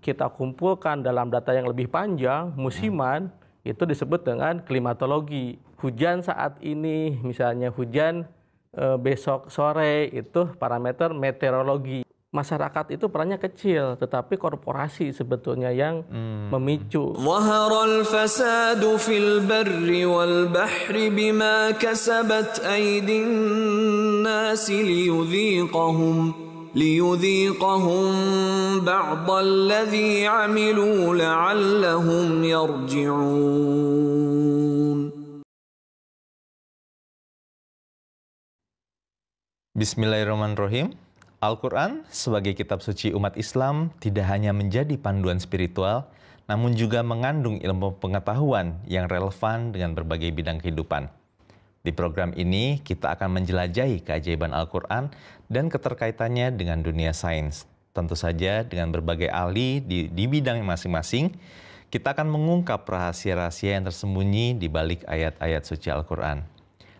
kita kumpulkan dalam data yang lebih panjang, musiman, itu disebut dengan klimatologi. Hujan saat ini, misalnya hujan besok sore, itu parameter meteorologi. Masyarakat itu perannya kecil, tetapi korporasi sebetulnya yang memicu. ظهر الفساد في البر والبحر بما كسبت أيدي الناس ليذيقهم بعض الذي عملوا لعلهم يرجعون. Bismillahirrahmanirrahim. Al-Quran sebagai kitab suci umat Islam tidak hanya menjadi panduan spiritual, namun juga mengandung ilmu pengetahuan yang relevan dengan berbagai bidang kehidupan. Di program ini, kita akan menjelajahi keajaiban Al-Quran dan keterkaitannya dengan dunia sains. Tentu saja dengan berbagai ahli di bidang masing-masing, kita akan mengungkap rahasia-rahasia yang tersembunyi di balik ayat-ayat suci Al-Quran.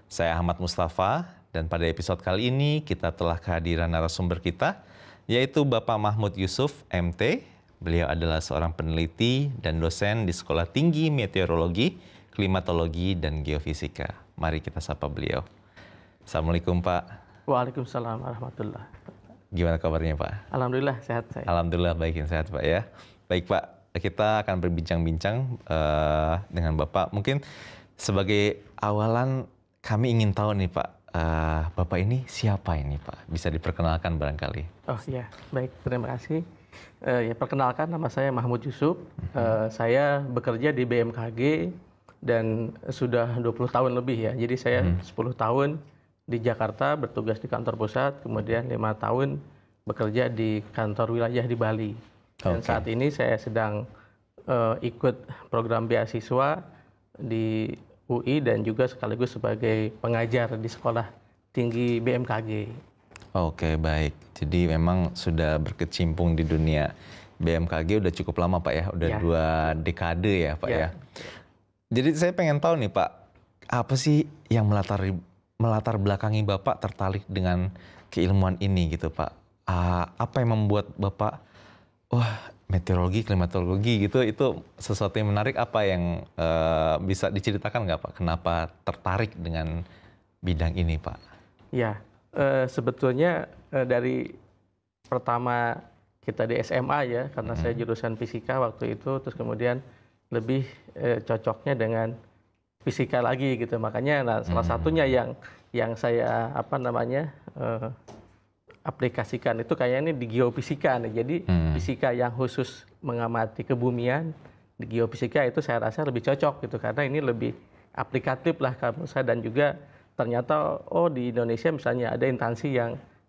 Saya Ahmad Mustafa, dan pada episode kali ini kita telah kehadiran narasumber kita, yaitu Bapak Mahmud Yusuf, MT. Beliau adalah seorang peneliti dan dosen di Sekolah Tinggi Meteorologi, Klimatologi, dan Geofisika. Mari kita sapa beliau. Assalamualaikum Pak. Waalaikumsalam warahmatullahi wabarakatuh. Gimana kabarnya Pak? Alhamdulillah sehat saya. Alhamdulillah baik dan sehat Pak ya. Baik Pak, kita akan berbincang-bincang dengan Bapak. Mungkin sebagai awalan kami ingin tahu nih Pak, Bapak ini siapa ini Pak? Bisa diperkenalkan barangkali. Oh iya, baik, terima kasih. Ya, perkenalkan, nama saya Mahmud Yusuf. Saya bekerja di BMKG dan sudah 20 tahun lebih ya. Jadi saya 10 tahun di Jakarta bertugas di kantor pusat, kemudian 5 tahun bekerja di kantor wilayah di Bali. Dan saat ini saya sedang ikut program beasiswa di UI dan juga sekaligus sebagai pengajar di Sekolah Tinggi BMKG. Oke, baik. Jadi memang sudah berkecimpung di dunia BMKG udah cukup lama Pak ya, udah 2 dekade ya Pak ya. Jadi saya pengen tahu nih Pak, apa sih yang melatar belakangi Bapak tertarik dengan keilmuan ini gitu Pak? Apa yang membuat Bapak, wah meteorologi, klimatologi gitu, itu sesuatu yang menarik, apa yang bisa diceritakan nggak Pak? Kenapa tertarik dengan bidang ini Pak? Ya, sebetulnya dari pertama kita di SMA ya, karena saya jurusan fisika waktu itu, terus kemudian lebih cocoknya dengan fisika lagi gitu. Makanya salah satunya yang saya aplikasikan itu kayaknya ini di geofisika nih. Jadi fisika yang khusus mengamati kebumian, di geofisika itu saya rasa lebih cocok gitu, karena ini lebih aplikatif lah kamu saya, dan juga ternyata di Indonesia misalnya ada instansi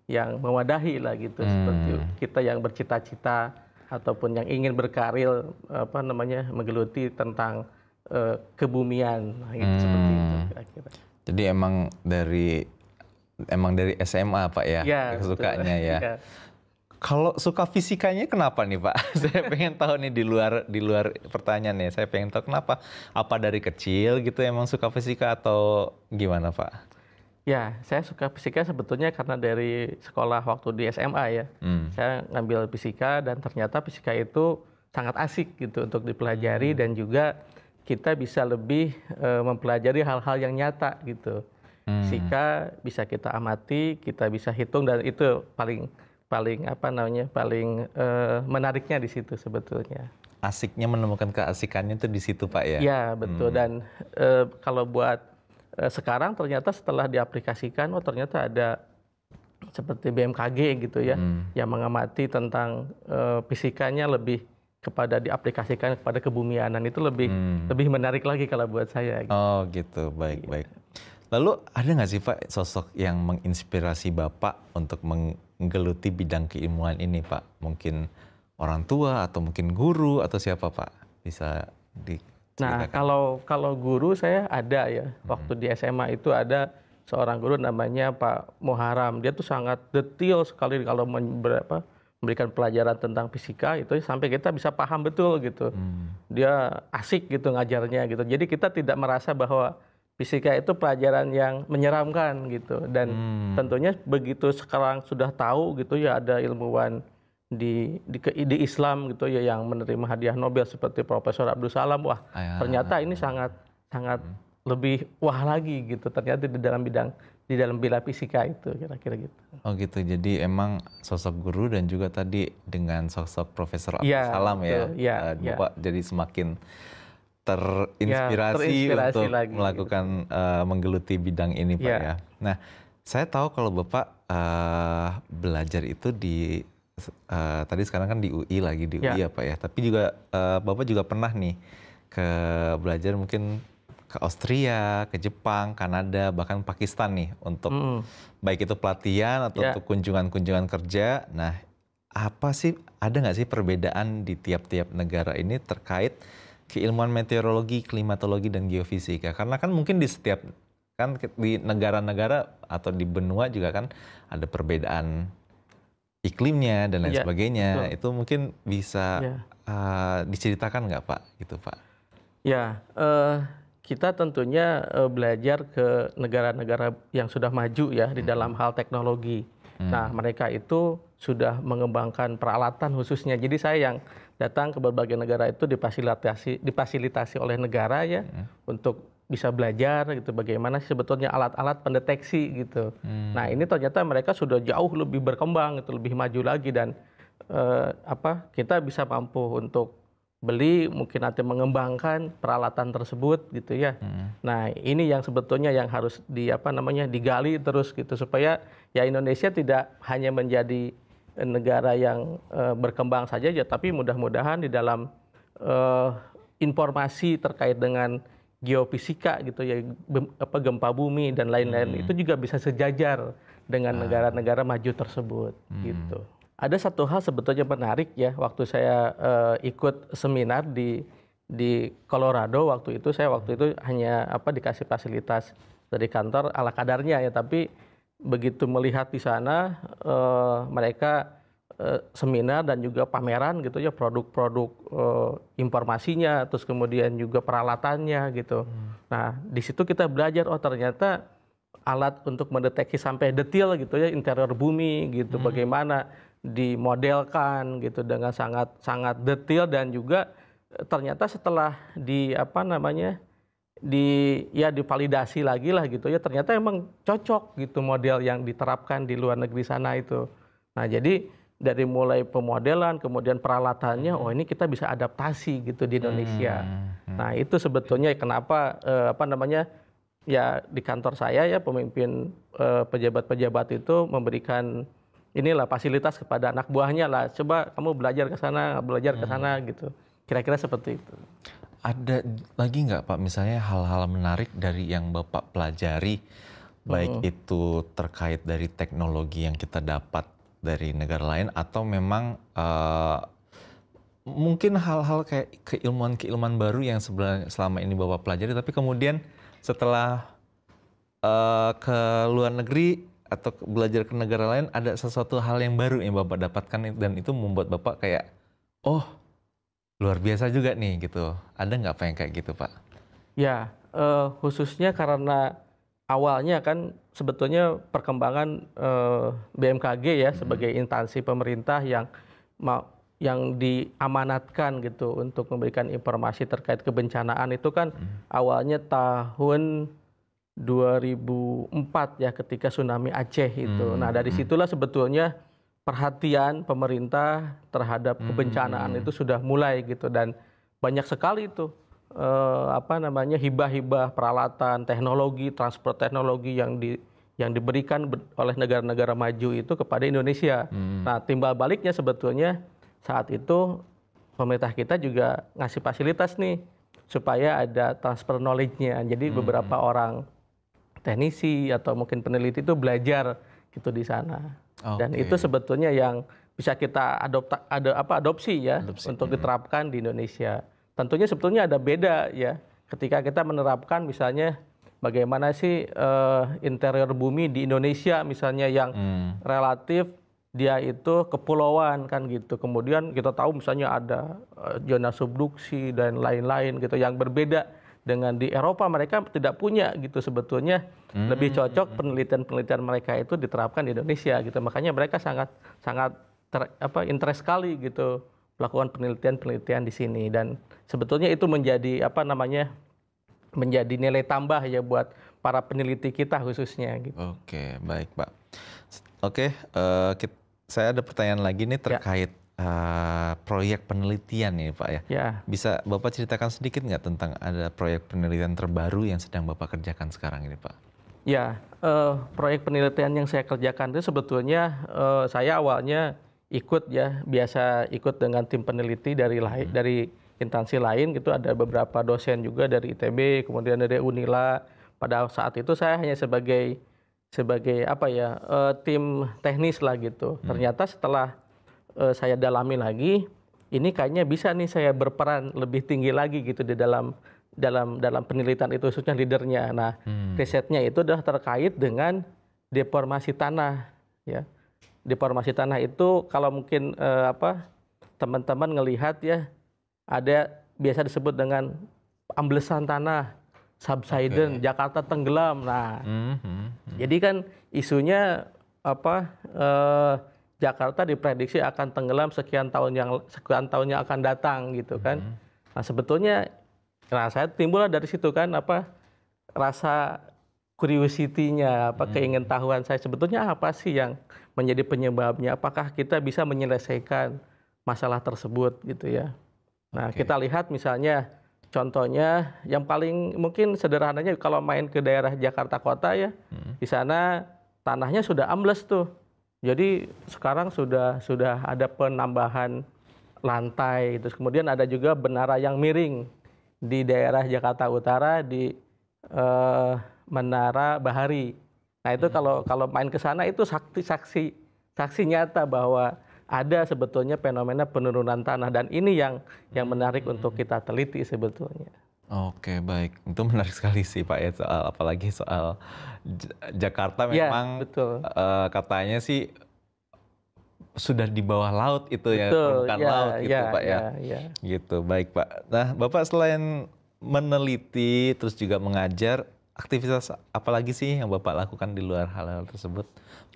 yang mewadahi lah gitu, seperti kita yang bercita-cita ataupun yang ingin berkarir menggeluti tentang kebumian gitu, seperti itu kira-kira. Jadi emang dari SMA Pak ya, sukanya ya. Kalau suka fisikanya kenapa nih Pak? Saya pengen tahu nih di luar pertanyaan ya. Saya pengen tahu kenapa? Apa dari kecil gitu emang suka fisika atau gimana Pak? Ya, saya suka fisika sebetulnya karena dari sekolah waktu di SMA ya. Saya ngambil fisika dan ternyata fisika itu sangat asik gitu untuk dipelajari, dan juga kita bisa lebih mempelajari hal-hal yang nyata gitu. Fisika bisa kita amati, kita bisa hitung, dan itu paling menariknya di situ sebetulnya. Asiknya, menemukan keasikannya itu di situ Pak ya? Ya betul, dan kalau buat sekarang ternyata setelah diaplikasikan, ternyata ada seperti BMKG gitu ya, yang mengamati tentang fisikanya lebih kepada diaplikasikan kepada kebumianan, itu lebih menarik lagi kalau buat saya. Gitu. Oh gitu, baik. Lalu ada nggak sih Pak sosok yang menginspirasi Bapak untuk menggeluti bidang keilmuan ini Pak? Mungkin orang tua atau mungkin guru atau siapa Pak? Bisa diceritakan. Nah, kalau guru saya ada ya. Waktu di SMA itu ada seorang guru namanya Pak Muharam. Dia tuh sangat detail sekali kalau memberikan pelajaran tentang fisika itu, sampai kita bisa paham betul gitu. Dia asik gitu ngajarnya gitu. Jadi kita tidak merasa bahwa fisika itu pelajaran yang menyeramkan gitu, dan tentunya begitu sekarang sudah tahu gitu ya, ada ilmuwan di Islam gitu ya yang menerima hadiah Nobel seperti Profesor Abdul Salam. Wah, ternyata ini sangat lebih wah lagi gitu ternyata di dalam bidang fisika itu kira-kira gitu. Oh gitu. Jadi emang sosok guru dan juga tadi dengan sosok Profesor Abdul Salam Bapak jadi semakin terinspirasi untuk lagi, melakukan menggeluti bidang ini Pak ya. Nah, saya tahu kalau Bapak belajar itu di tadi sekarang kan di UI lagi di UI ya Pak ya. Tapi juga Bapak juga pernah nih belajar mungkin ke Austria, ke Jepang, Kanada, bahkan Pakistan nih untuk baik itu pelatihan atau untuk kunjungan-kunjungan kerja. Nah, ada nggak sih perbedaan di tiap-tiap negara ini terkait keilmuan meteorologi, klimatologi, dan geofisika? Karena kan mungkin di setiap kan di negara-negara atau di benua juga kan ada perbedaan iklimnya dan lain sebagainya. Betul. Itu mungkin bisa diceritakan nggak Pak? Gitu Pak. Ya, kita tentunya belajar ke negara-negara yang sudah maju ya di dalam hal teknologi. Nah, mereka itu sudah mengembangkan peralatan khususnya. Jadi saya yang datang ke berbagai negara itu difasilitasi oleh negara ya untuk bisa belajar gitu bagaimana sebetulnya alat-alat pendeteksi gitu. Nah, ini ternyata mereka sudah jauh lebih berkembang gitu, lebih maju lagi dan kita bisa mampu untuk beli mungkin nanti mengembangkan peralatan tersebut gitu ya. Nah, ini yang sebetulnya yang harus digali terus gitu supaya ya Indonesia tidak hanya menjadi negara yang berkembang saja ya, tapi mudah-mudahan di dalam informasi terkait dengan geofisika gitu ya, gempa bumi dan lain-lain itu juga bisa sejajar dengan negara-negara maju tersebut gitu. Ada satu hal sebetulnya menarik ya, waktu saya ikut seminar di Colorado waktu itu hanya dikasih fasilitas dari kantor ala kadarnya ya, tapi begitu melihat di sana mereka seminar dan juga pameran gitu ya, produk-produk informasinya, terus kemudian juga peralatannya gitu. Nah, di situ kita belajar ternyata alat untuk mendeteksi sampai detail gitu ya interior bumi gitu, bagaimana dimodelkan gitu dengan sangat detail dan juga ternyata setelah divalidasi lagi lah gitu ya, ternyata emang cocok gitu model yang diterapkan di luar negeri sana itu. Nah, jadi dari mulai pemodelan kemudian peralatannya, ini kita bisa adaptasi gitu di Indonesia. Nah, itu sebetulnya kenapa ya di kantor saya ya pemimpin pejabat-pejabat itu memberikan fasilitas kepada anak buahnya lah, coba kamu belajar ke sana gitu. Kira-kira seperti itu. Ada lagi nggak Pak misalnya hal-hal menarik dari yang Bapak pelajari, baik itu terkait dari teknologi yang kita dapat dari negara lain atau memang mungkin hal-hal kayak keilmuan baru yang selama ini Bapak pelajari tapi kemudian setelah ke luar negeri atau belajar ke negara lain ada sesuatu hal yang baru yang Bapak dapatkan dan itu membuat Bapak kayak luar biasa juga nih gitu. Ada nggak Pak yang kayak gitu Pak? Ya, khususnya karena awalnya kan sebetulnya perkembangan BMKG ya sebagai instansi pemerintah yang diamanatkan gitu untuk memberikan informasi terkait kebencanaan itu kan awalnya tahun 2004 ya ketika tsunami Aceh itu. Nah, dari situlah sebetulnya perhatian pemerintah terhadap kebencanaan itu sudah mulai gitu dan banyak sekali itu hibah-hibah peralatan, teknologi, transport teknologi yang diberikan oleh negara-negara maju itu kepada Indonesia. Nah, timbal baliknya sebetulnya saat itu pemerintah kita juga ngasih fasilitas nih supaya ada transfer knowledge-nya. Jadi beberapa orang teknisi atau mungkin peneliti itu belajar gitu di sana. Dan itu sebetulnya yang bisa kita adopsi ya untuk diterapkan di Indonesia. Tentunya sebetulnya ada beda ya ketika kita menerapkan misalnya bagaimana sih interior bumi di Indonesia misalnya yang relatif dia itu kepulauan kan gitu. Kemudian kita tahu misalnya ada zona subduksi dan lain-lain gitu yang berbeda dengan di Eropa, mereka tidak punya gitu sebetulnya. Lebih cocok penelitian-penelitian mereka itu diterapkan di Indonesia gitu. Makanya mereka sangat interest sekali gitu melakukan penelitian-penelitian di sini, dan sebetulnya itu menjadi menjadi nilai tambah ya buat para peneliti kita khususnya gitu. Oke, baik Pak. Oke, saya ada pertanyaan lagi nih terkait proyek penelitian nih Pak ya. Ya. Bisa Bapak ceritakan sedikit nggak tentang ada proyek penelitian terbaru yang sedang Bapak kerjakan sekarang ini Pak? Ya, proyek penelitian yang saya kerjakan itu sebetulnya saya awalnya biasa ikut dengan tim peneliti dari instansi lain gitu, ada beberapa dosen juga dari ITB, kemudian dari Unila. Pada saat itu saya hanya sebagai tim teknis lah gitu. Ternyata setelah saya dalami lagi, ini kayaknya bisa nih saya berperan lebih tinggi lagi gitu di dalam penelitian itu, khususnya leadernya. Nah, risetnya itu adalah terkait dengan deformasi tanah ya. Deformasi tanah itu kalau mungkin teman-teman ngelihat ya, ada biasa disebut dengan amblesan tanah, subsidence, Jakarta tenggelam. Nah, jadi kan isunya Jakarta diprediksi akan tenggelam sekian tahun yang akan datang gitu kan. Nah, sebetulnya saya timbullah dari situ kan rasa curiosity-nya, keingintahuan saya sebetulnya apa sih yang menjadi penyebabnya, apakah kita bisa menyelesaikan masalah tersebut gitu ya. Nah, kita lihat misalnya contohnya yang paling mungkin sederhananya kalau main ke daerah Jakarta Kota ya, di sana tanahnya sudah ambles tuh. Jadi sekarang sudah ada penambahan lantai, terus kemudian ada juga menara yang miring di daerah Jakarta Utara di Menara Bahari. Nah, itu kalau main ke sana itu saksi nyata bahwa ada sebetulnya fenomena penurunan tanah, dan ini yang menarik untuk kita teliti sebetulnya. Oke, baik. Itu menarik sekali sih Pak ya, apalagi soal Jakarta memang betul. Katanya sih sudah di bawah laut itu ya, permukaan laut gitu Pak ya. Gitu, baik Pak. Nah, Bapak selain meneliti terus juga mengajar, aktivitas apa lagi sih yang Bapak lakukan di luar hal-hal tersebut?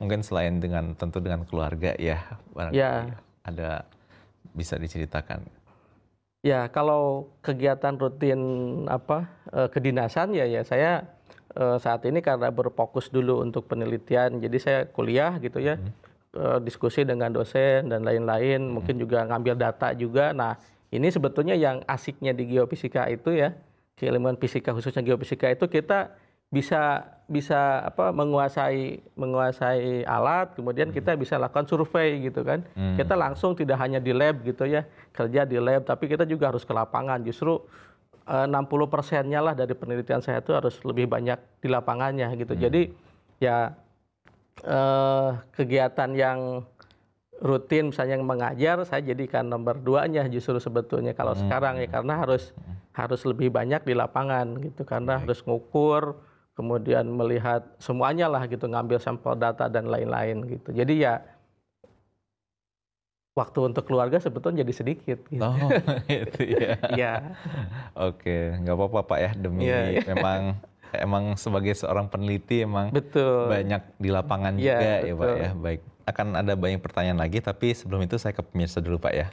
Mungkin selain tentu dengan keluarga ya, barangkali ada bisa diceritakan. Ya, kalau kegiatan rutin kedinasan ya saya saat ini karena berfokus dulu untuk penelitian, jadi saya kuliah gitu ya, diskusi dengan dosen dan lain-lain, mungkin juga ngambil data juga. Nah, ini sebetulnya yang asiknya di geofisika itu ya, keilmuan fisika khususnya geofisika itu kita bisa menguasai alat, kemudian kita bisa lakukan survei gitu kan. Kita langsung tidak hanya di lab gitu ya, kerja di lab, tapi kita juga harus ke lapangan. Justru 60%-nya lah dari penelitian saya itu harus lebih banyak di lapangannya gitu. Jadi ya kegiatan yang rutin misalnya yang mengajar saya jadikan nomor 2-nya justru sebetulnya kalau sekarang ya, karena harus lebih banyak di lapangan gitu, karena harus ngukur, kemudian melihat semuanya lah gitu, ngambil sampel data dan lain-lain gitu. Jadi ya waktu untuk keluarga sebetulnya jadi sedikit gitu. Oh, itu ya. Iya. Oke, nggak apa-apa Pak ya, demi emang sebagai seorang peneliti emang banyak di lapangan juga ya Pak ya. Baik, akan ada banyak pertanyaan lagi, tapi sebelum itu saya ke pemirsa dulu Pak ya.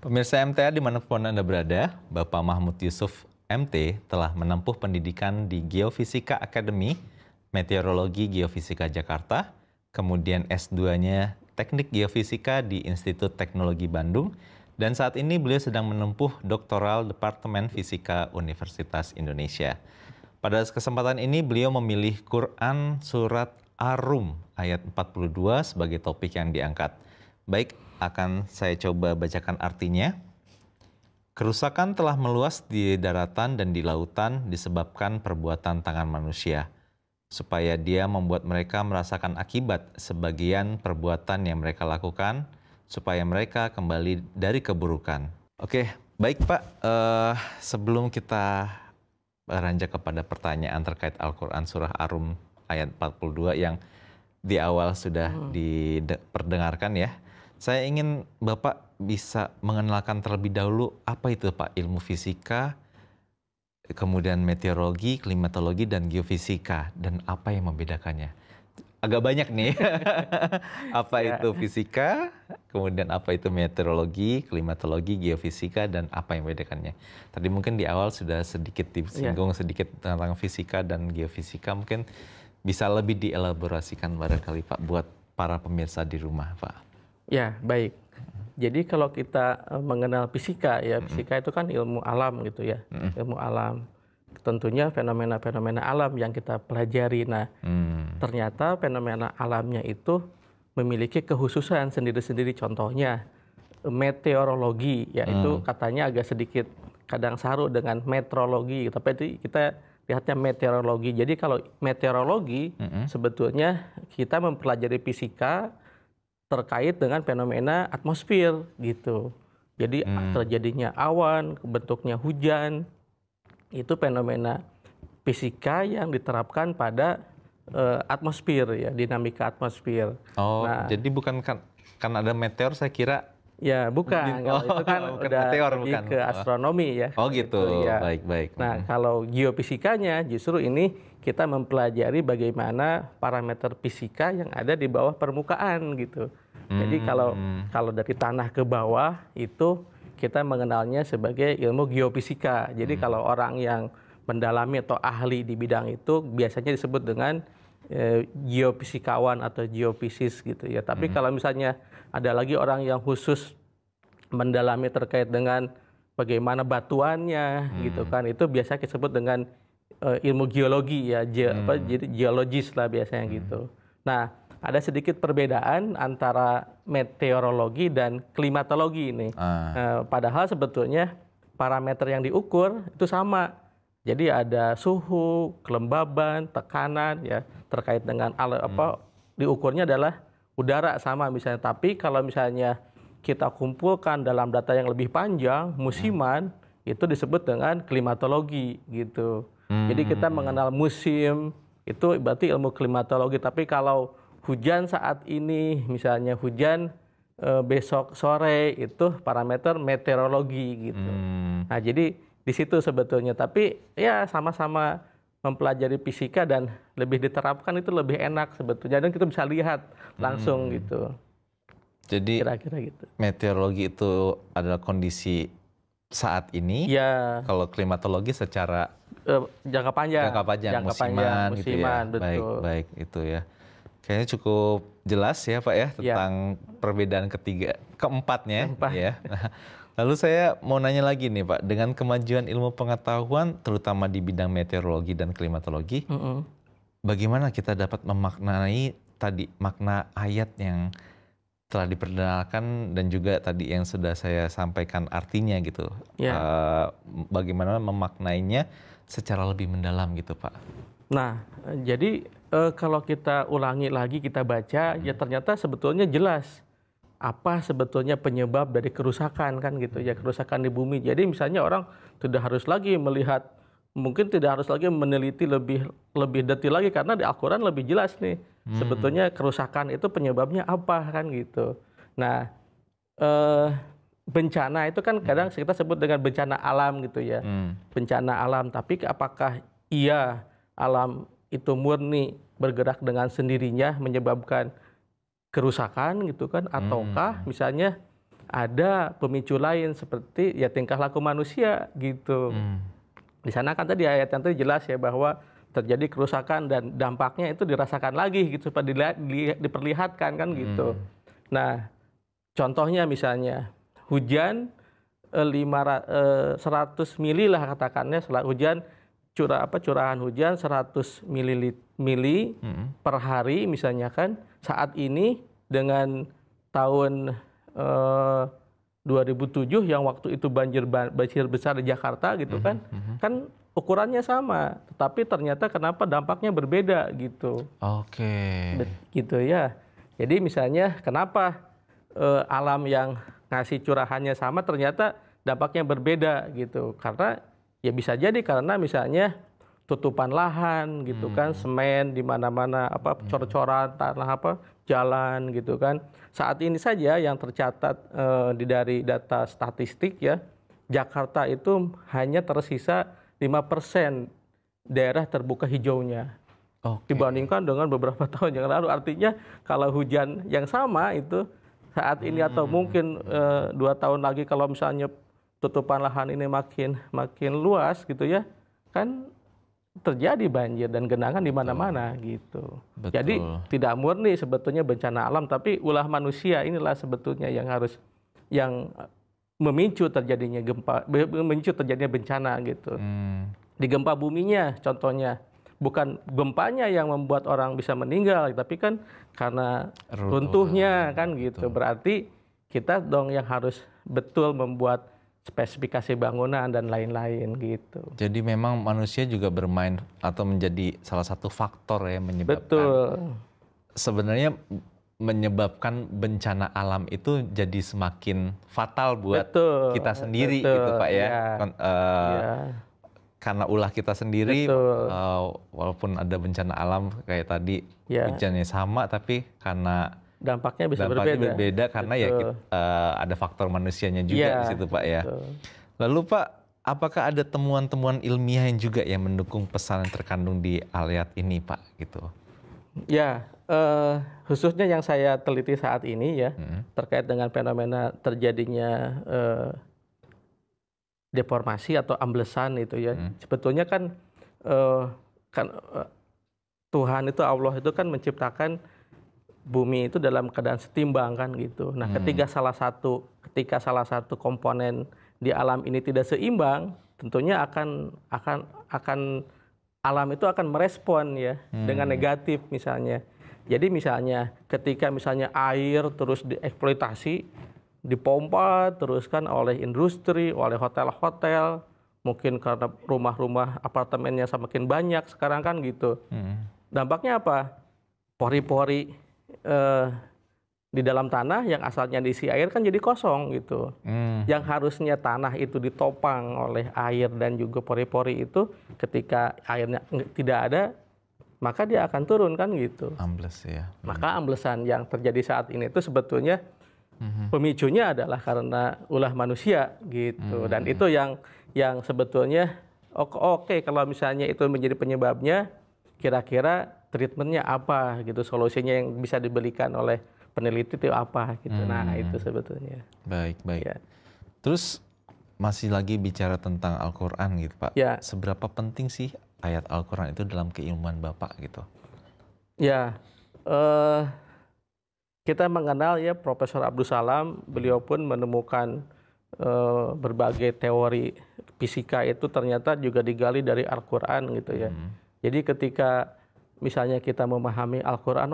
Pemirsa MTA dimanapun Anda berada, Bapak Mahmud Yusuf MT telah menempuh pendidikan di Geofisika Academy, Meteorologi Geofisika Jakarta, kemudian S2-nya Teknik Geofisika di Institut Teknologi Bandung, dan saat ini beliau sedang menempuh doktoral Departemen Fisika Universitas Indonesia. Pada kesempatan ini beliau memilih Quran Surat Ar-Rum ayat 42 sebagai topik yang diangkat. Baik, akan saya coba bacakan artinya. Kerusakan telah meluas di daratan dan di lautan disebabkan perbuatan tangan manusia, supaya dia membuat mereka merasakan akibat sebagian perbuatan yang mereka lakukan, supaya mereka kembali dari keburukan. Oke, baik Pak, sebelum kita beranjak kepada pertanyaan terkait Al-Quran Surah Ar-Rum ayat 42 yang di awal sudah diperdengarkan ya, saya ingin Bapak bisa mengenalkan terlebih dahulu apa itu Pak ilmu fisika, kemudian meteorologi, klimatologi, dan geofisika, dan apa yang membedakannya. agak banyak nih. Apa itu fisika, kemudian apa itu meteorologi, klimatologi, geofisika, dan apa yang membedakannya. Tadi mungkin di awal sudah sedikit disinggung sedikit tentang fisika dan geofisika, mungkin bisa lebih dielaborasikan barangkali Pak buat para pemirsa di rumah Pak. Ya, baik. Jadi kalau kita mengenal fisika, ya fisika itu kan ilmu alam gitu ya, ilmu alam. Tentunya fenomena-fenomena alam yang kita pelajari. Nah, ternyata fenomena alamnya itu memiliki kekhususan sendiri-sendiri. Contohnya meteorologi, yaitu katanya agak sedikit kadang saru dengan meteorologi, tapi itu kita lihatnya meteorologi. Jadi kalau meteorologi sebetulnya kita mempelajari fisika terkait dengan fenomena atmosfer gitu. Jadi terjadinya awan, bentuknya hujan, itu fenomena fisika yang diterapkan pada atmosfer ya, dinamika atmosfer. Oh, nah, jadi bukan kan ada meteor saya kira. Ya, bukan. Kalau itu kan udah meteor, lebih ke astronomi ya. Oh gitu, ya. Baik. Nah, kalau geofisikanya justru ini kita mempelajari bagaimana parameter fisika yang ada di bawah permukaan gitu. Jadi kalau dari tanah ke bawah itu kita mengenalnya sebagai ilmu geofisika. Jadi kalau orang yang mendalami atau ahli di bidang itu biasanya disebut dengan geofisikawan atau geofisis gitu ya. Tapi kalau misalnya ada lagi orang yang khusus mendalami terkait dengan bagaimana batuannya gitu kan, itu biasa disebut dengan ilmu geologi ya, jadi geologis lah biasanya gitu. Nah, ada sedikit perbedaan antara meteorologi dan klimatologi ini. Padahal sebetulnya parameter yang diukur itu sama. Jadi ada suhu, kelembaban, tekanan ya, terkait dengan diukurnya adalah udara sama misalnya. Tapi kalau misalnya kita kumpulkan dalam data yang lebih panjang, musiman, itu disebut dengan klimatologi gitu. Jadi kita mengenal musim, itu berarti ilmu klimatologi. Tapi kalau hujan saat ini, misalnya hujan besok sore, itu parameter meteorologi gitu. Nah, jadi di situ sebetulnya. Tapi ya sama-sama mempelajari fisika dan lebih diterapkan itu lebih enak sebetulnya. Dan kita bisa lihat langsung gitu. Jadi kira-kira gitu. Meteorologi itu adalah kondisi saat ini. Ya. Kalau klimatologi secara jangka panjang, musiman gitu ya. Betul. Baik itu ya. Kayaknya cukup jelas ya Pak ya tentang perbedaan keempatnya. Ya. Lalu saya mau nanya lagi nih Pak, dengan kemajuan ilmu pengetahuan terutama di bidang meteorologi dan klimatologi, bagaimana kita dapat memaknai tadi makna ayat yang telah diperkenalkan dan juga tadi yang sudah saya sampaikan artinya gitu. Bagaimana memaknainya secara lebih mendalam gitu Pak. Nah, jadi kalau kita ulangi lagi, kita baca, ya ternyata sebetulnya jelas apa sebetulnya penyebab dari kerusakan kan gitu ya, kerusakan di bumi. Jadi misalnya orang tidak harus lagi melihat, mungkin tidak harus lagi meneliti lebih detail lagi, karena di Al-Quran lebih jelas nih sebetulnya kerusakan itu penyebabnya apa kan gitu. Nah, bencana itu kan kadang kita sebut dengan bencana alam gitu ya, bencana alam. Tapi apakah iya alam itu murni bergerak dengan sendirinya menyebabkan kerusakan gitu kan, ataukah misalnya ada pemicu lain seperti ya tingkah laku manusia gitu. Di sana kan tadi ayat yang tadi jelas ya bahwa terjadi kerusakan dan dampaknya itu dirasakan lagi gitu, supaya diperlihatkan kan gitu. Nah, contohnya misalnya hujan 100 mili lah katakannya, hujan curahan hujan 100 mili per hari misalnya kan, saat ini dengan tahun 2007 yang waktu itu banjir besar di Jakarta gitu kan, kan ukurannya sama, tetapi ternyata kenapa dampaknya berbeda gitu. Oke. Gitu ya. Jadi misalnya kenapa alam yang ngasih curahannya sama ternyata dampaknya berbeda gitu, karena ya bisa jadi karena misalnya tutupan lahan gitu kan, semen di mana-mana, cor-coran tanah, jalan gitu kan. Saat ini saja yang tercatat dari data statistik ya, Jakarta itu hanya tersisa 5% daerah terbuka hijaunya. dibandingkan dengan beberapa tahun yang lalu. Artinya kalau hujan yang sama itu saat ini atau mungkin 2 tahun lagi kalau misalnya tutupan lahan ini makin luas gitu ya, kan terjadi banjir dan genangan di mana-mana gitu. Betul. Jadi tidak murni sebetulnya bencana alam, tapi ulah manusia inilah sebetulnya yang memicu terjadinya bencana gitu. Di gempa buminya contohnya, bukan gempanya yang membuat orang bisa meninggal, tapi kan karena runtuhnya kan gitu. Berarti kita dong yang harus betul membuat spesifikasi bangunan dan lain-lain gitu. Jadi memang manusia juga bermain atau menjadi salah satu faktor ya menyebabkan. Betul. Sebenarnya menyebabkan bencana alam itu jadi semakin fatal buat kita sendiri gitu Pak ya. Karena ulah kita sendiri, walaupun ada bencana alam kayak tadi hujannya sama, tapi karena dampaknya bisa berbeda karena ada faktor manusianya juga di situ Pak ya. Lalu Pak, apakah ada temuan-temuan ilmiah yang juga yang mendukung pesan yang terkandung di ayat ini Pak gitu? Ya, khususnya yang saya teliti saat ini ya, terkait dengan fenomena terjadinya deformasi atau amblesan itu ya. Sebetulnya kan Tuhan itu, Allah itu kan menciptakan bumi itu dalam keadaan setimbang kan gitu. Nah, ketika salah satu komponen di alam ini tidak seimbang, tentunya akan alam itu akan merespon ya dengan negatif misalnya. Jadi misalnya ketika misalnya air terus dieksploitasi, dipompa terus kan oleh industri, oleh hotel-hotel, mungkin karena rumah-rumah apartemennya semakin banyak sekarang kan gitu. Dampaknya apa? Pori-pori di dalam tanah yang asalnya diisi air kan jadi kosong gitu. Yang harusnya tanah itu ditopang oleh air dan juga pori-pori itu, ketika airnya tidak ada, maka dia akan turun kan gitu. Ambles ya. Maka amblesan yang terjadi saat ini itu sebetulnya pemicunya adalah karena ulah manusia gitu. Dan itu yang sebetulnya oke, kalau misalnya itu menjadi penyebabnya, kira-kira treatmentnya apa gitu, solusinya yang bisa diberikan oleh peneliti itu apa gitu. Nah itu sebetulnya. Baik. Ya. Terus masih lagi bicara tentang Al-Quran gitu Pak. Ya. Seberapa penting sih ayat Al-Quran itu dalam keilmuan Bapak gitu? Ya, kita mengenal ya Profesor Abdus Salam, beliau pun menemukan berbagai teori fisika itu ternyata juga digali dari Al-Quran gitu ya. Jadi ketika misalnya kita memahami Al-Quran,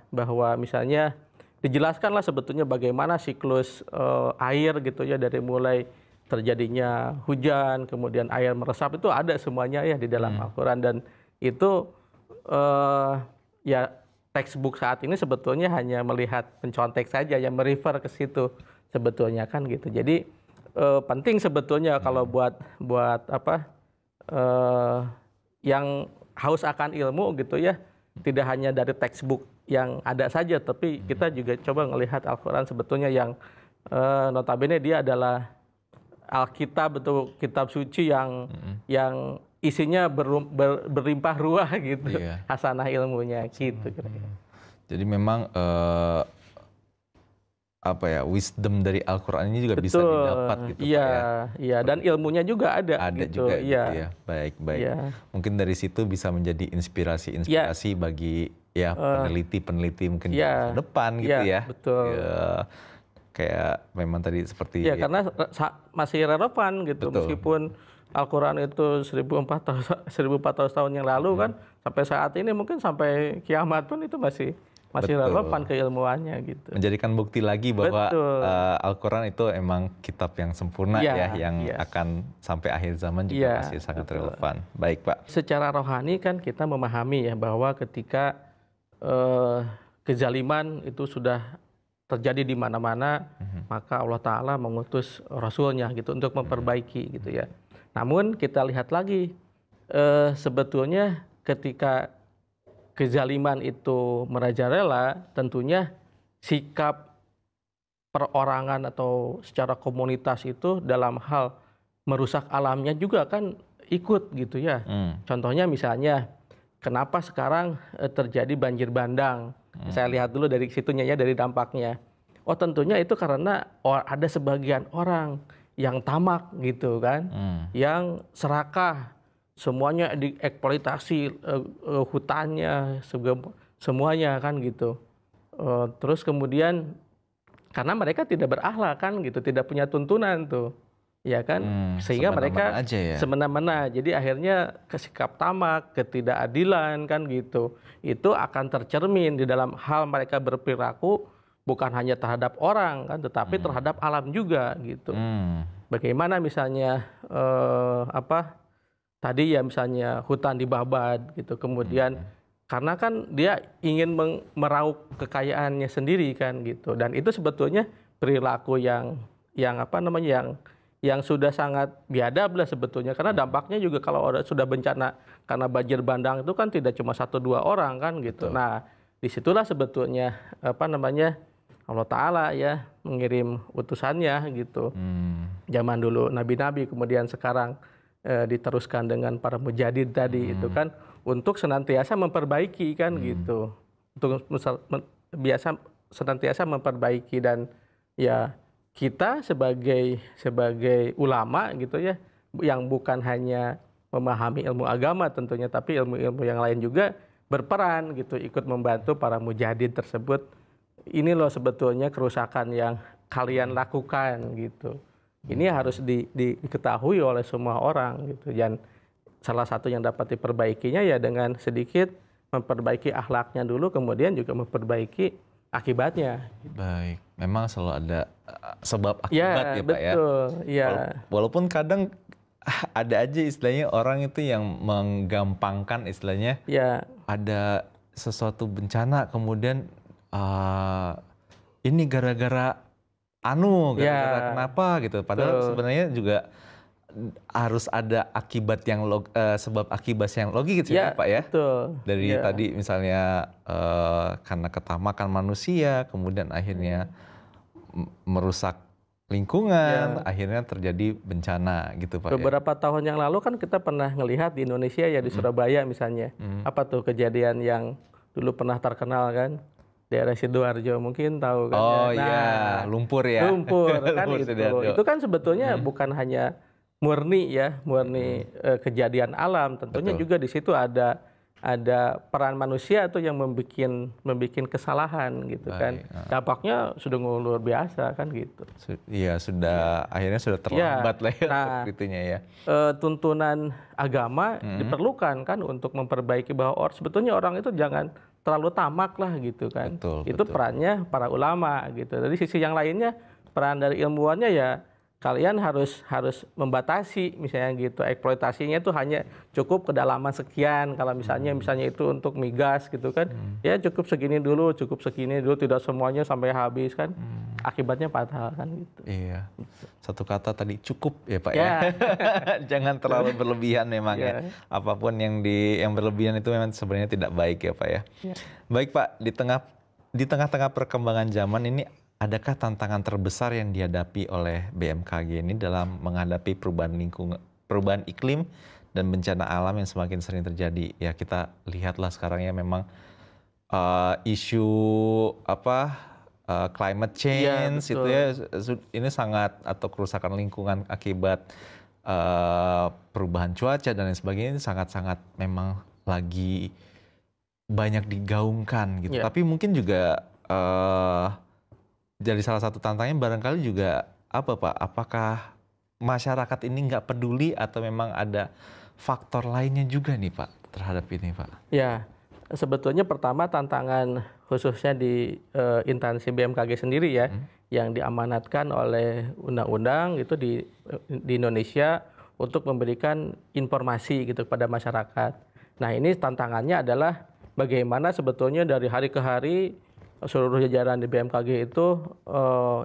bahwa misalnya dijelaskanlah sebetulnya bagaimana siklus air gitu ya, dari mulai terjadinya hujan, kemudian air meresap, itu ada semuanya ya di dalam Al-Quran. Dan itu ya textbook saat ini sebetulnya hanya melihat mencontek saja, yang merefer ke situ sebetulnya kan gitu. Jadi penting sebetulnya kalau buat yang haus akan ilmu gitu ya, tidak hanya dari textbook yang ada saja, tapi kita juga coba melihat Al-Quran sebetulnya yang notabene dia adalah Alkitab atau kitab suci yang isinya berlimpah ruah gitu, hasanah ilmunya gitu kira-kira. Jadi memang wisdom dari Al-Quran ini juga bisa didapat gitu Pak ya. Iya, dan ilmunya juga ada gitu. Juga gitu ya. Baik. Ya. Mungkin dari situ bisa menjadi inspirasi bagi peneliti mungkin di masa depan gitu ya. Betul. Kayak memang tadi seperti karena masih relevan gitu. Betul. Meskipun Al-Quran itu 1400 tahun yang lalu kan, sampai saat ini mungkin sampai kiamat pun itu masih relevan keilmuannya gitu. Menjadikan bukti lagi bahwa Al-Quran itu emang kitab yang sempurna yang akan sampai akhir zaman juga masih sangat relevan. Baik Pak. Secara rohani kan kita memahami ya bahwa ketika kezaliman itu sudah terjadi di mana-mana, maka Allah Ta'ala mengutus Rasulnya gitu untuk memperbaiki gitu ya. Namun kita lihat lagi, sebetulnya ketika kezaliman itu merajalela, tentunya sikap perorangan atau secara komunitas itu dalam hal merusak alamnya juga kan ikut gitu ya. Contohnya misalnya kenapa sekarang terjadi banjir bandang. Saya lihat dulu dari situnya ya, dari dampaknya. Oh tentunya itu karena ada sebagian orang yang tamak gitu kan, yang serakah, semuanya dieksploitasi, hutannya, semuanya kan gitu. Terus kemudian karena mereka tidak berakhlak kan gitu, tidak punya tuntunan tuh, ya kan, sehingga mereka semena-mena. Jadi akhirnya sikap tamak, ketidakadilan kan gitu, itu akan tercermin di dalam hal mereka berperilaku. Bukan hanya terhadap orang kan, tetapi terhadap alam juga gitu. Bagaimana misalnya tadi ya misalnya hutan dibabat gitu, kemudian karena kan dia ingin meraup kekayaannya sendiri kan gitu, dan itu sebetulnya perilaku yang sudah sangat biadab lah sebetulnya, karena dampaknya juga kalau sudah bencana karena banjir bandang itu kan tidak cuma 1-2 orang kan gitu. Betul. Nah disitulah sebetulnya Allah Ta'ala ya mengirim utusannya gitu. Zaman dulu nabi-nabi, kemudian sekarang diteruskan dengan para mujadid tadi itu kan, untuk senantiasa memperbaiki kan gitu. Untuk biasa senantiasa memperbaiki, dan ya kita sebagai ulama gitu ya, yang bukan hanya memahami ilmu agama tentunya, tapi ilmu-ilmu yang lain juga berperan gitu, ikut membantu para mujadid tersebut. Ini loh sebetulnya kerusakan yang kalian lakukan gitu. Ini harus diketahui oleh semua orang gitu. Dan salah satu yang dapat diperbaikinya ya dengan sedikit memperbaiki akhlaknya dulu, kemudian juga memperbaiki akibatnya. Baik, memang selalu ada sebab akibat ya Pak ya. Betul, ya. Walaupun kadang ada aja istilahnya orang itu yang menggampangkan istilahnya. Ya. Ada sesuatu bencana kemudian ini gara-gara kenapa gitu. Padahal sebenarnya juga harus ada akibat yang sebab akibat yang logis ya Pak ya. Betul. Dari tadi misalnya karena ketamakan manusia, kemudian akhirnya merusak lingkungan, akhirnya terjadi bencana gitu Pak. Beberapa tahun yang lalu kan kita pernah ngelihat di Indonesia ya, di Surabaya misalnya, apa tuh kejadian yang dulu pernah terkenal kan? Daerah Sidoarjo mungkin tahu kan. Lumpur ya. Lumpur kan itu kan sebetulnya bukan hanya murni kejadian alam, tentunya juga di situ ada peran manusia tuh yang membuat kesalahan gitu. Kan. Dampaknya sudah luar biasa kan gitu. Iya, akhirnya sudah terlambat lah ya sepertinya ya. Tuntunan agama diperlukan kan untuk memperbaiki bahwa sebetulnya orang itu jangan terlalu tamak lah gitu kan. Itu perannya para ulama gitu. Dari sisi yang lainnya, peran dari ilmuwannya ya kalian harus membatasi misalnya gitu. Eksploitasinya itu hanya cukup kedalaman sekian. Kalau misalnya itu untuk migas gitu kan, ya cukup segini dulu, tidak semuanya sampai habis kan. Akibatnya fatal kan gitu. Iya. Satu kata tadi cukup ya Pak ya. Jangan terlalu berlebihan memang ya. Apapun yang berlebihan itu memang sebenarnya tidak baik ya Pak ya. Baik Pak, di tengah-tengah perkembangan zaman ini, adakah tantangan terbesar yang dihadapi oleh BMKG ini dalam menghadapi perubahan iklim dan bencana alam yang semakin sering terjadi? Ya kita lihatlah sekarang ya memang isu climate change itu ya, ini sangat, atau kerusakan lingkungan akibat perubahan cuaca dan lain sebagainya, ini sangat-sangat memang lagi banyak digaungkan gitu. Tapi mungkin juga jadi salah satu tantangannya barangkali juga Pak? Apakah masyarakat ini nggak peduli atau memang ada faktor lainnya juga nih Pak terhadap ini Pak? Ya, sebetulnya pertama tantangan khususnya di instansi BMKG sendiri ya, yang diamanatkan oleh undang-undang itu di Indonesia untuk memberikan informasi gitu kepada masyarakat. Nah ini tantangannya adalah bagaimana sebetulnya dari hari ke hari seluruh jajaran di BMKG itu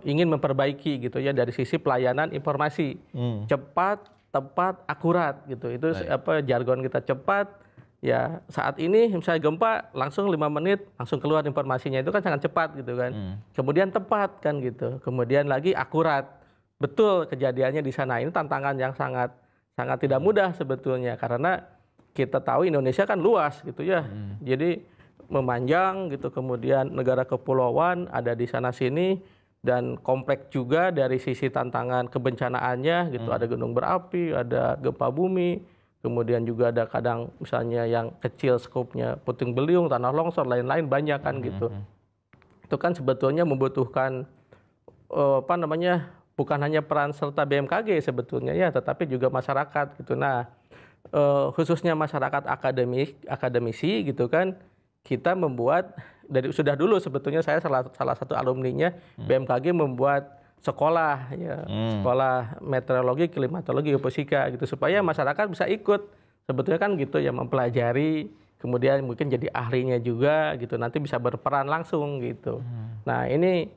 ingin memperbaiki gitu ya dari sisi pelayanan informasi, cepat, tepat, akurat gitu. Itu jargon kita, cepat. Ya saat ini misalnya gempa langsung 5 menit langsung keluar informasinya, itu kan sangat cepat gitu kan. Kemudian tepat kan gitu. Kemudian lagi akurat. Betul kejadiannya di sana. Ini tantangan yang sangat tidak mudah sebetulnya, karena kita tahu Indonesia kan luas gitu ya. Jadi memanjang gitu, kemudian negara kepulauan ada di sana sini dan kompleks juga dari sisi tantangan kebencanaannya gitu. Ada gunung berapi, ada gempa bumi, kemudian juga ada kadang misalnya yang kecil skopnya puting beliung, tanah longsor, lain-lain banyak kan gitu. Itu kan sebetulnya membutuhkan bukan hanya peran serta BMKG sebetulnya ya, tetapi juga masyarakat gitu. Nah, khususnya masyarakat akademisi gitu kan, kita membuat sudah dulu sebetulnya saya salah satu alumninya BMKG membuat sekolah ya, sekolah meteorologi, klimatologi, geofisika gitu supaya masyarakat bisa ikut. Sebetulnya kan gitu ya, mempelajari, kemudian mungkin jadi ahlinya juga gitu, nanti bisa berperan langsung gitu. Nah, ini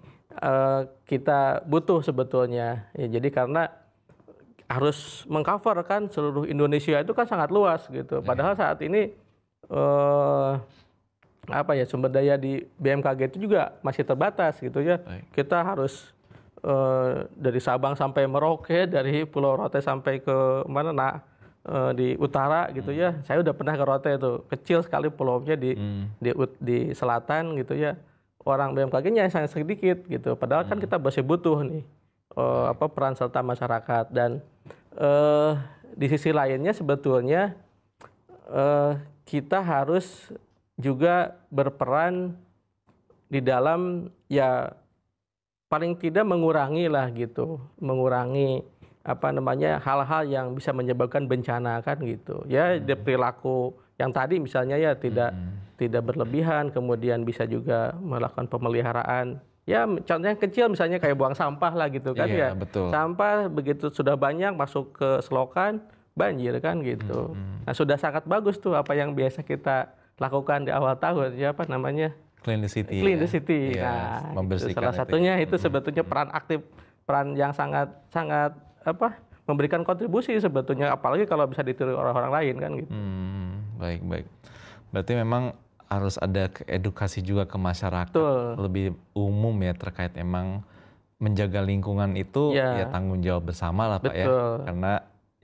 kita butuh sebetulnya ya, jadi karena harus mengcover kan seluruh Indonesia itu kan sangat luas gitu. Padahal saat ini sumber daya di BMKG itu juga masih terbatas gitu ya. Kita harus dari Sabang sampai Merauke, dari Pulau Rote sampai ke mana di utara gitu ya. Saya udah pernah ke Rote itu, kecil sekali pulaunya di selatan gitu ya. Orang BMKG-nya sangat sedikit gitu. Padahal kan kita masih butuh nih peran serta masyarakat. Dan di sisi lainnya sebetulnya kita harus juga berperan di dalam ya paling tidak mengurangi hal-hal yang bisa menyebabkan bencana kan gitu ya. Perilaku yang tadi misalnya ya tidak berlebihan, kemudian bisa juga melakukan pemeliharaan ya, contohnya kecil misalnya kayak buang sampah lah gitu kan ya. Betul. Sampah begitu sudah banyak masuk ke selokan banjir kan gitu. Nah, sudah sangat bagus tuh apa yang biasa kita lakukan di awal tahun ya, Clean the City. Clean the City. Ya, Nah, itu salah satunya itu sebetulnya peran aktif, peran yang sangat memberikan kontribusi sebetulnya, apalagi kalau bisa ditiru orang-orang lain kan gitu. Baik. Berarti memang harus ada edukasi juga ke masyarakat. Betul. Lebih umum ya terkait emang menjaga lingkungan itu ya tanggung jawab bersama lah Pak. Betul. Ya. Karena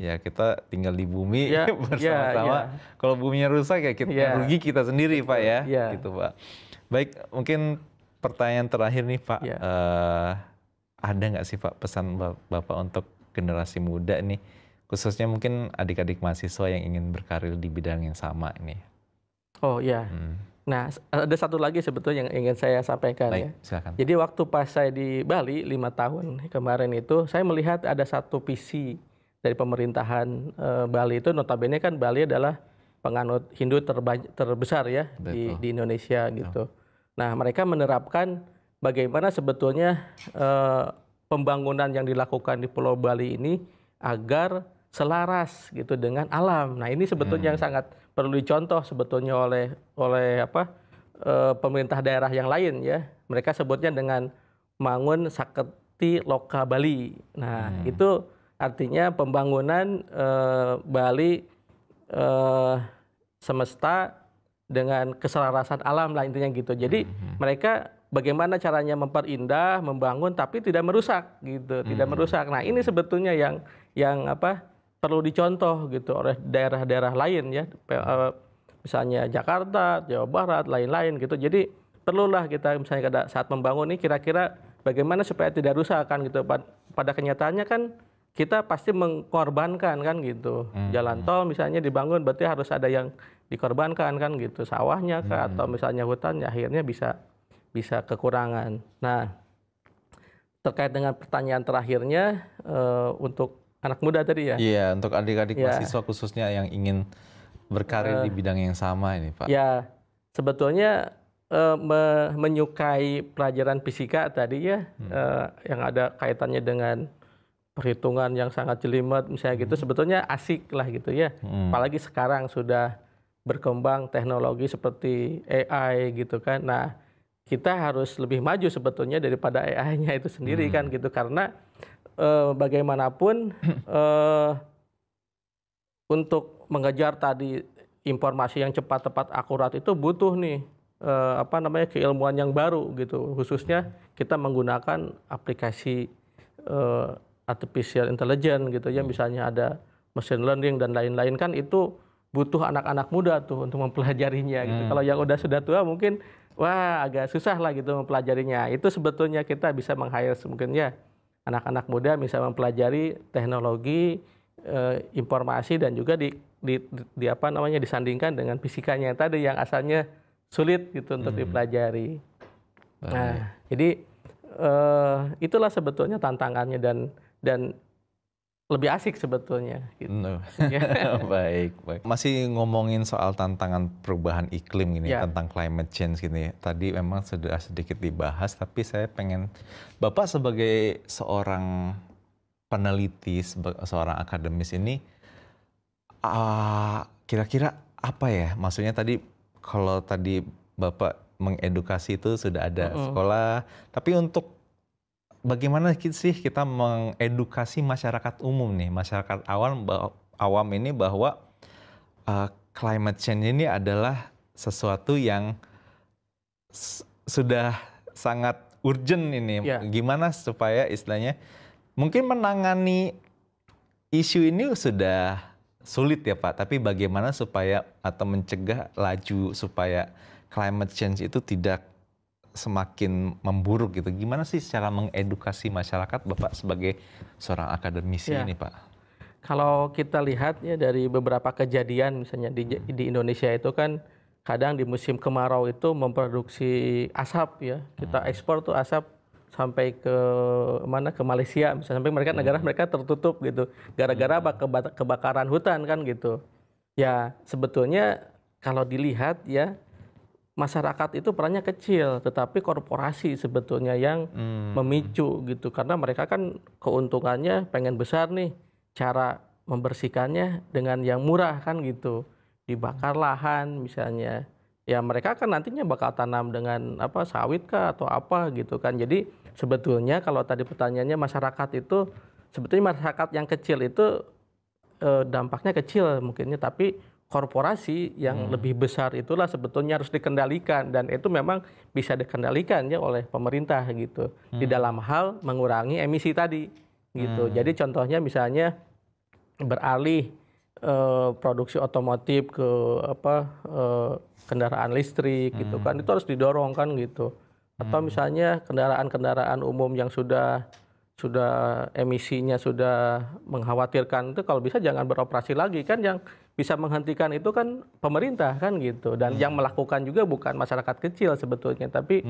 ya kita tinggal di bumi bersama-sama. Kalau buminya rusak ya rugi kita sendiri Pak ya. Gitu Pak. Baik, mungkin pertanyaan terakhir nih Pak. Ada nggak sih Pak pesan Bapak untuk generasi muda nih, khususnya mungkin adik-adik mahasiswa yang ingin berkarir di bidang yang sama ini? Oh iya. Nah, ada satu lagi sebetulnya yang ingin saya sampaikan. Baik, ya. Silakan. Jadi waktu pas saya di Bali 5 tahun kemarin itu, saya melihat ada satu visi dari pemerintahan Bali itu. Notabene kan Bali adalah penganut Hindu terbesar ya di Indonesia gitu. Nah, mereka menerapkan bagaimana sebetulnya pembangunan yang dilakukan di Pulau Bali ini agar selaras gitu dengan alam. Nah, ini sebetulnya yang sangat perlu dicontoh sebetulnya oleh pemerintah daerah yang lain ya. Mereka sebutnya dengan Mangun Sakti Loka Bali. Nah, itu artinya pembangunan Bali semesta dengan keselarasan alam lah intinya gitu. Jadi mereka bagaimana caranya memperindah, membangun tapi tidak merusak gitu, tidak merusak. Nah, ini sebetulnya yang perlu dicontoh gitu oleh daerah-daerah lain ya. Misalnya Jakarta, Jawa Barat, lain-lain gitu. Jadi perlulah kita misalnya saat membangun ini kira-kira bagaimana supaya tidak rusak kan gitu. Pada kenyataannya kan kita pasti mengorbankan kan gitu. Jalan tol misalnya dibangun berarti harus ada yang dikorbankan kan gitu. Sawahnya atau misalnya hutannya akhirnya bisa kekurangan. Nah, terkait dengan pertanyaan terakhirnya untuk anak muda tadi ya. Iya, untuk adik-adik mahasiswa khususnya yang ingin berkarir di bidang yang sama ini Pak. Ya, sebetulnya menyukai pelajaran fisika tadi ya, yang ada kaitannya dengan perhitungan yang sangat jelimet misalnya gitu, sebetulnya asik lah gitu ya. Apalagi sekarang sudah berkembang teknologi seperti AI gitu kan. Nah, kita harus lebih maju sebetulnya daripada AI-nya itu sendiri kan gitu, karena bagaimanapun untuk mengejar tadi informasi yang cepat, tepat, akurat itu butuh nih keilmuan yang baru gitu. Khususnya kita menggunakan aplikasi artificial intelligence gitu ya, misalnya ada machine learning dan lain-lain kan, itu butuh anak-anak muda tuh untuk mempelajarinya gitu. Kalau yang sudah tua mungkin wah agak susah lah gitu mempelajarinya. Itu sebetulnya kita bisa meng-hire mungkin ya anak-anak muda bisa mempelajari teknologi, informasi dan juga di apa namanya disandingkan dengan fisikanya tadi yang asalnya sulit gitu untuk dipelajari. Nah, jadi itulah sebetulnya tantangannya dan lebih asik sebetulnya. Gitu. Baik. Masih ngomongin soal tantangan perubahan iklim gini, tentang climate change gini. Tadi memang sudah sedikit dibahas, tapi saya pengen Bapak sebagai seorang peneliti, seorang akademis ini, kira-kira apa ya? Maksudnya tadi kalau tadi Bapak mengedukasi itu sudah ada sekolah, tapi untuk bagaimana sih kita mengedukasi masyarakat umum nih, masyarakat awam ini bahwa climate change ini adalah sesuatu yang sudah sangat urgent ini. Gimana supaya istilahnya mungkin menangani isu ini sudah sulit ya Pak, tapi bagaimana supaya atau mencegah laju supaya climate change itu tidak semakin memburuk gitu. Gimana sih cara mengedukasi masyarakat Bapak sebagai seorang akademisi ini Pak? Kalau kita lihat ya dari beberapa kejadian misalnya di Indonesia itu kan kadang di musim kemarau itu memproduksi asap ya. Kita ekspor tuh asap sampai ke mana, ke Malaysia misalnya, sampai negara mereka tertutup gitu. Gara-gara kebakaran hutan kan gitu. Ya sebetulnya kalau dilihat ya masyarakat itu perannya kecil, tetapi korporasi sebetulnya yang memicu gitu. Karena mereka kan keuntungannya pengen besar nih, cara membersihkannya dengan yang murah kan gitu. Dibakar lahan misalnya. Ya mereka kan nantinya bakal tanam dengan apa, sawit kah atau apa gitu kan. Jadi sebetulnya kalau tadi pertanyaannya masyarakat itu, sebetulnya masyarakat yang kecil itu dampaknya kecil mungkinnya, tapi korporasi yang lebih besar itulah sebetulnya harus dikendalikan, dan itu memang bisa dikendalikan ya oleh pemerintah gitu di dalam hal mengurangi emisi tadi gitu. Jadi contohnya misalnya beralih produksi otomotif ke kendaraan listrik gitu kan, itu harus didorong kan gitu. Atau misalnya kendaraan-kendaraan umum yang sudah emisinya sudah mengkhawatirkan itu kalau bisa jangan beroperasi lagi kan. Yang bisa menghentikan itu kan pemerintah kan gitu, dan yang melakukan juga bukan masyarakat kecil sebetulnya, tapi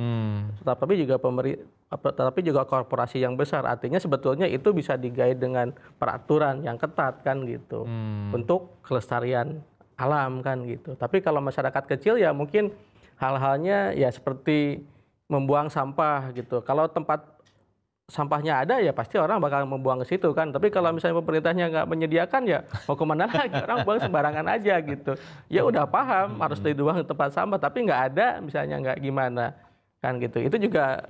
juga korporasi yang besar. Artinya sebetulnya itu bisa digait dengan peraturan yang ketat kan gitu untuk kelestarian alam kan gitu. Tapi kalau masyarakat kecil ya mungkin hal-halnya ya seperti membuang sampah gitu. Kalau tempat sampahnya ada ya pasti orang bakal membuang ke situ kan. Tapi kalau misalnya pemerintahnya nggak menyediakan ya mau kemana lagi, orang buang sembarangan aja gitu. Ya udah paham harus dibuang di tempat sampah, tapi nggak ada misalnya, nggak gimana kan gitu. Itu juga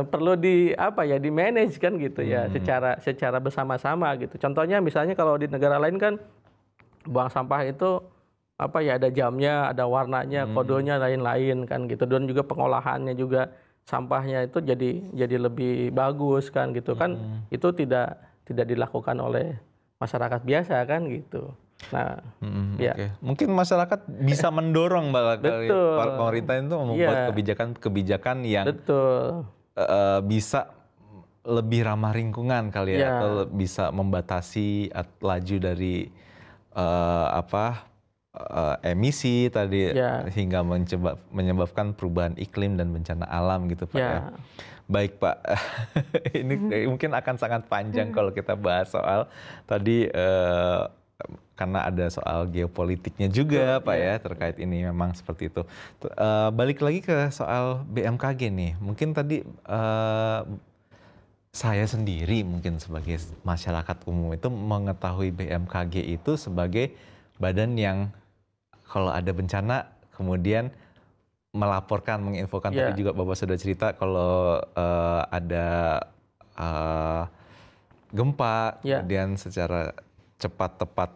perlu di manage kan gitu ya, secara bersama-sama gitu. Contohnya misalnya kalau di negara lain kan buang sampah itu ada jamnya, ada warnanya, kodenya lain-lain kan gitu, dan juga pengolahannya juga sampahnya itu jadi lebih bagus kan gitu kan. Itu tidak dilakukan oleh masyarakat biasa kan gitu. Nah, mungkin masyarakat bisa mendorong pemerintah itu membuat kebijakan yang bisa lebih ramah lingkungan kali ya, atau bisa membatasi laju dari emisi tadi hingga menyebabkan perubahan iklim dan bencana alam gitu Pak ya. Baik Pak, ini mungkin akan sangat panjang kalau kita bahas soal tadi karena ada soal geopolitiknya juga Pak ya terkait ini, memang seperti itu. Balik lagi ke soal BMKG nih, mungkin tadi saya sendiri mungkin sebagai masyarakat umum itu mengetahui BMKG itu sebagai badan yang kalau ada bencana kemudian melaporkan, menginfokan. Tadi juga Bapak sudah cerita kalau ada gempa, kemudian secara cepat, tepat,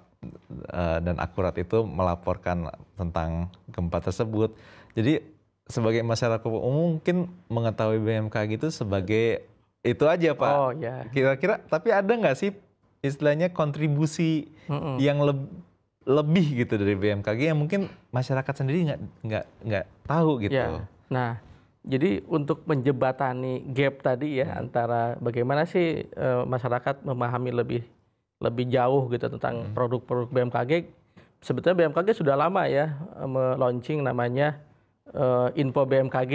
dan akurat itu melaporkan tentang gempa tersebut. Jadi sebagai masyarakat umum mungkin mengetahui BMKG itu sebagai itu aja Pak. Kira-kira tapi ada nggak sih istilahnya kontribusi yang lebih gitu dari BMKG yang mungkin masyarakat sendiri nggak tahu gitu. Ya. Nah, jadi untuk menjembatani gap tadi ya antara bagaimana sih masyarakat memahami lebih jauh gitu tentang produk-produk BMKG. Sebetulnya BMKG sudah lama ya launching namanya Info BMKG.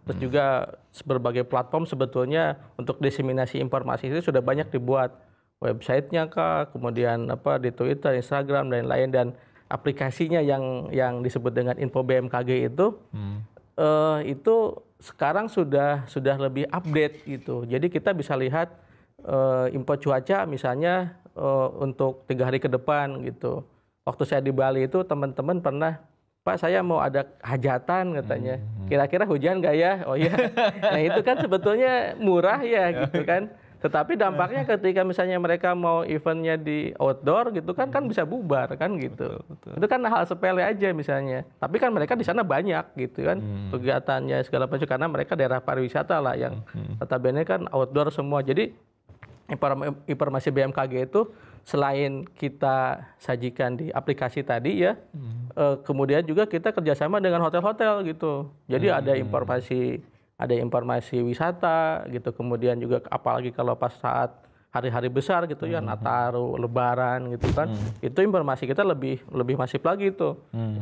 Terus juga berbagai platform sebetulnya untuk diseminasi informasi itu sudah banyak dibuat. Websitenya kah, kemudian di Twitter, Instagram dan lain-lain, dan aplikasinya yang disebut dengan Info BMKG itu sekarang sudah lebih update gitu. Jadi kita bisa lihat info cuaca misalnya untuk 3 hari ke depan gitu. Waktu saya di Bali itu teman-teman pernah, Pak saya mau ada hajatan katanya, kira-kira hujan nggak ya? Oh iya, nah itu kan sebetulnya murah ya gitu kan. Tetapi dampaknya ketika misalnya mereka mau eventnya di outdoor gitu kan bisa bubar kan gitu. Betul. Itu kan hal sepele aja misalnya. Tapi kan mereka di sana banyak gitu kan kegiatannya segala macam, karena mereka daerah pariwisata lah yang notabene kan outdoor semua. Jadi informasi BMKG itu selain kita sajikan di aplikasi tadi ya, kemudian juga kita kerjasama dengan hotel-hotel gitu. Jadi ada informasi wisata gitu, kemudian juga apalagi kalau pas saat hari-hari besar gitu ya, Nataru, Lebaran gitu kan, itu informasi kita lebih masif lagi itu.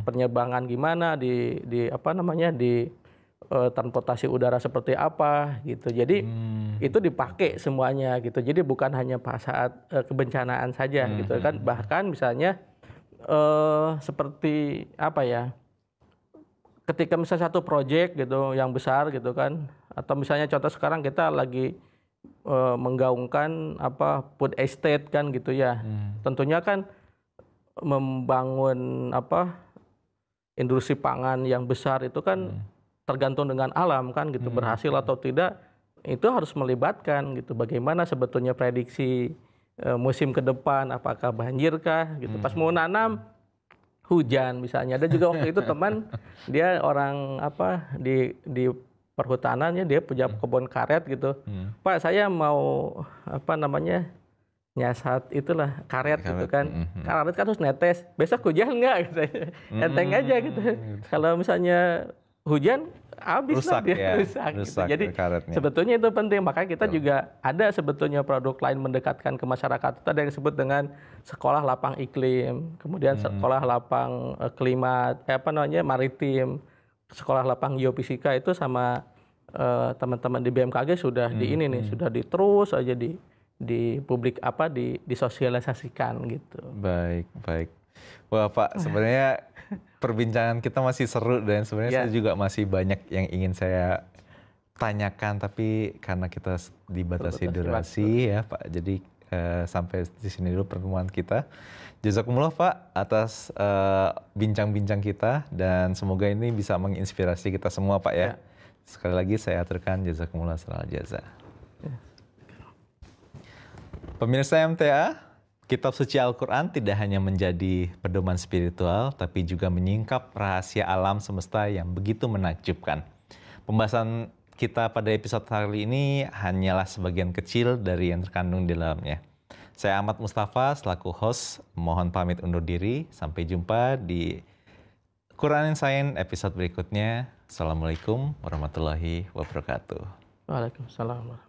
Penerbangan gimana di transportasi udara seperti apa gitu. Jadi itu dipakai semuanya gitu. Jadi bukan hanya pas saat kebencanaan saja gitu kan. Bahkan misalnya seperti ketika misalnya satu proyek gitu yang besar gitu kan, atau misalnya contoh sekarang kita lagi menggaungkan food estate kan gitu ya. Tentunya kan membangun industri pangan yang besar itu kan tergantung dengan alam kan gitu, berhasil atau tidak itu harus melibatkan gitu. Bagaimana sebetulnya prediksi musim ke depan, apakah banjirkah gitu. Pas mau nanam hujan misalnya. Ada juga waktu itu teman dia orang di perhutanannya, dia punya kebun karet gitu. Pak saya mau nyasat itulah karet gitu kan. Karet kan harus netes. Besok hujan nggak gitu. Enteng aja gitu. Kalau misalnya hujan habis rusak dia, ya, rusak gitu. rusak Jadi karetnya. sebetulnya itu penting, makanya kita juga ada sebetulnya produk lain mendekatkan ke masyarakat. Itu ada yang disebut dengan sekolah lapang iklim, kemudian sekolah lapang klimat, maritim, sekolah lapang geofisika. Itu sama teman-teman di BMKG sudah sudah terus aja di publik disosialisasikan gitu. Baik. Wah Pak, sebenarnya perbincangan kita masih seru dan sebenarnya saya juga masih banyak yang ingin saya tanyakan, tapi karena kita dibatasi durasi ya Pak, jadi sampai di sini dulu pertemuan kita. Jazakumullah Pak atas bincang-bincang kita, dan semoga ini bisa menginspirasi kita semua Pak ya. Sekali lagi saya aturkan jazakumullah khairal jaza. Pemirsa MTA, Kitab Suci Al-Quran tidak hanya menjadi pedoman spiritual, tapi juga menyingkap rahasia alam semesta yang begitu menakjubkan. Pembahasan kita pada episode kali ini hanyalah sebagian kecil dari yang terkandung di dalamnya. Saya Ahmad Mustafa selaku host, mohon pamit undur diri. Sampai jumpa di Quran and Science episode berikutnya. Assalamualaikum warahmatullahi wabarakatuh. Waalaikumsalam.